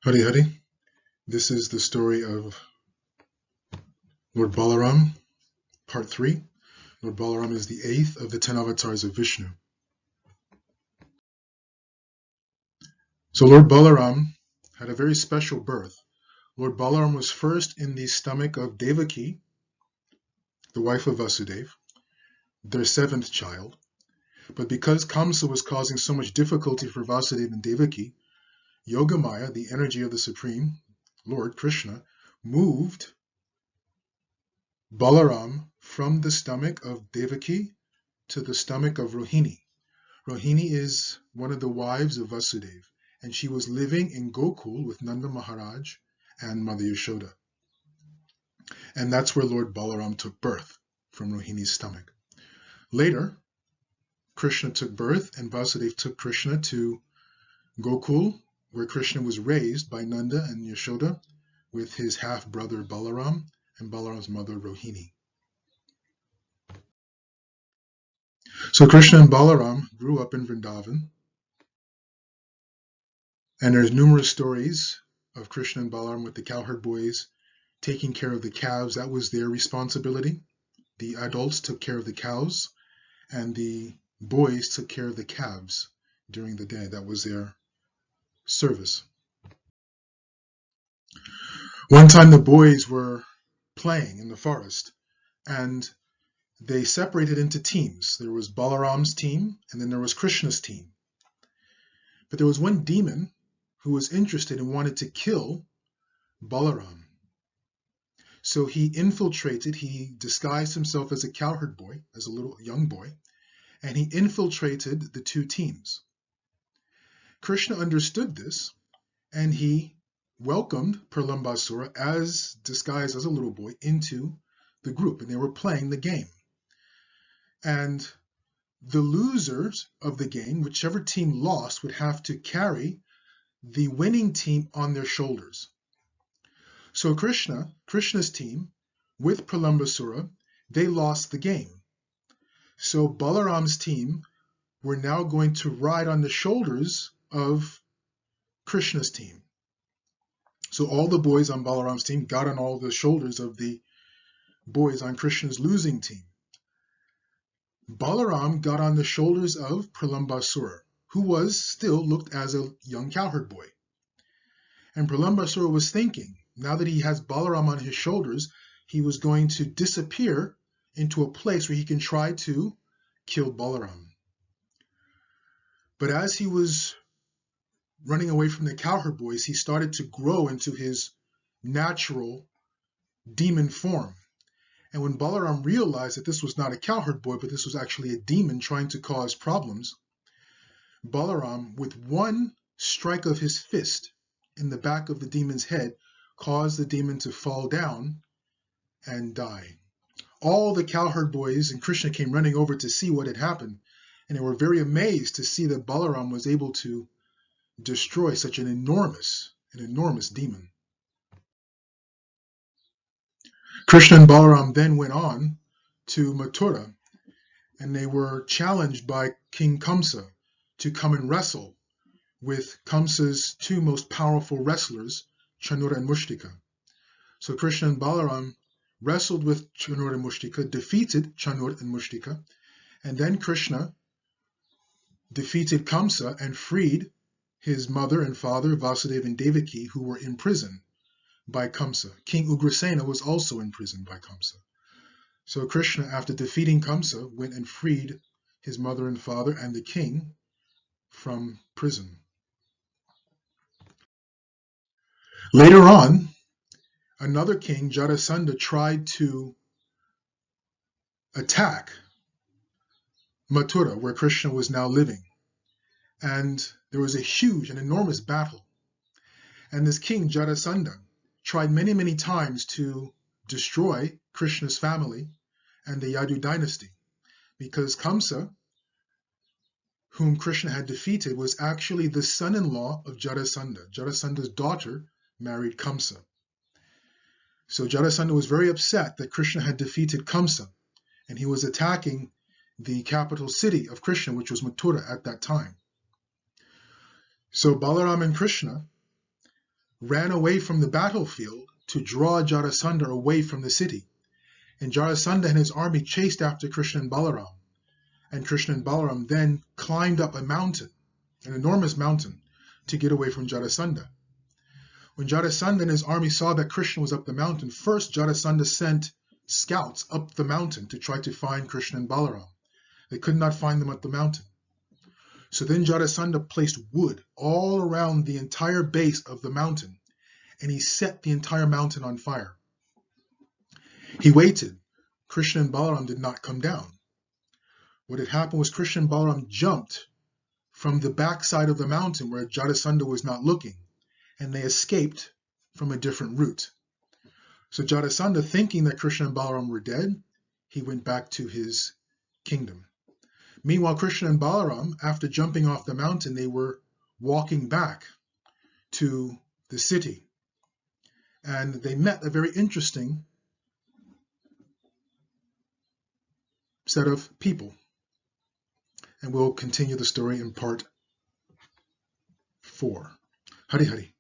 Hari Hari. This is the story of Lord Balaram, part 3. Lord Balaram is the 8th of the 10 avatars of Vishnu. So Lord Balaram had a very special birth. Lord Balaram was first in the stomach of Devaki, the wife of Vasudeva, their 7th child. But because Kamsa was causing so much difficulty for Vasudeva and Devaki, Yogamaya, the energy of the Supreme Lord Krishna, moved Balaram from the stomach of Devaki to the stomach of Rohini. Rohini is one of the wives of Vasudeva, and she was living in Gokul with Nanda Maharaj and Mother Yashoda. And that's where Lord Balaram took birth, from Rohini's stomach. Later, Krishna took birth, and Vasudeva took Krishna to Gokul, where Krishna was raised by Nanda and Yashoda with his half-brother Balaram and Balaram's mother Rohini. So Krishna and Balaram grew up in Vrindavan, and there's numerous stories of Krishna and Balaram with the cowherd boys taking care of the calves. That was their responsibility. The adults took care of the cows, and the boys took care of the calves during the day. That was their service. One time the boys were playing in the forest, and they separated into teams. There was Balaram's team, and then there was Krishna's team. But there was one demon who was interested and wanted to kill Balaram. So he disguised himself as a cowherd boy, as a little young boy, and he infiltrated the two teams. Krishna understood this, and he welcomed Pralambasura, as disguised as a little boy, into the group, and they were playing the game. And the losers of the game, whichever team lost, would have to carry the winning team on their shoulders. So Krishna's team, with Pralambasura, they lost the game. So Balaram's team were now going to ride on the shoulders of Krishna's team. So all the boys on Balaram's team got on all the shoulders of the boys on Krishna's losing team. Balaram got on the shoulders of Pralambasura, who was still looked as a young cowherd boy. And Pralambasura was thinking, now that he has Balaram on his shoulders, he was going to disappear into a place where he can try to kill Balaram. But as he was running away from the cowherd boys, he started to grow into his natural demon form. And when Balaram realized that this was not a cowherd boy, but this was actually a demon trying to cause problems, Balaram, with one strike of his fist in the back of the demon's head, caused the demon to fall down and die. All the cowherd boys and Krishna came running over to see what had happened, and they were very amazed to see that Balaram was able to destroy such an enormous demon. Krishna and Balaram then went on to Mathura, and they were challenged by King Kamsa to come and wrestle with Kamsa's two most powerful wrestlers, Chanura and Mushtika. So Krishna and Balaram wrestled with Chanura and Mushtika, defeated Chanura and Mushtika, and then Krishna defeated Kamsa and freed his mother and father, Vasudeva and Devaki, who were in prison by Kamsa. King Ugrasena was also in prison by Kamsa. So Krishna, after defeating Kamsa, went and freed his mother and father and the king from prison. Later on, another king, Jarasandha, tried to attack Mathura, where Krishna was now living. And there was a huge and enormous battle. And this king, Jarasandha, tried many times to destroy Krishna's family and the Yadu dynasty, because Kamsa, whom Krishna had defeated, was actually the son-in-law of Jarasandha. Jarasandha's daughter married Kamsa. So Jarasandha was very upset that Krishna had defeated Kamsa, and he was attacking the capital city of Krishna, which was Mathura at that time. So Balaram and Krishna ran away from the battlefield to draw Jarasandha away from the city. And Jarasandha and his army chased after Krishna and Balaram. And Krishna and Balaram then climbed up a mountain, an enormous mountain, to get away from Jarasandha. When Jarasandha and his army saw that Krishna was up the mountain, first Jarasandha sent scouts up the mountain to try to find Krishna and Balaram. They could not find them at the mountain. So then Jarasandha placed wood all around the entire base of the mountain, and he set the entire mountain on fire. He waited. Krishna and Balaram did not come down. What had happened was Krishna and Balaram jumped from the backside of the mountain where Jarasandha was not looking, and they escaped from a different route. So Jarasandha, thinking that Krishna and Balaram were dead, he went back to his kingdom. Meanwhile, Krishna and Balaram, after jumping off the mountain, they were walking back to the city. And they met a very interesting set of people. And we'll continue the story in part 4. Hari Hari.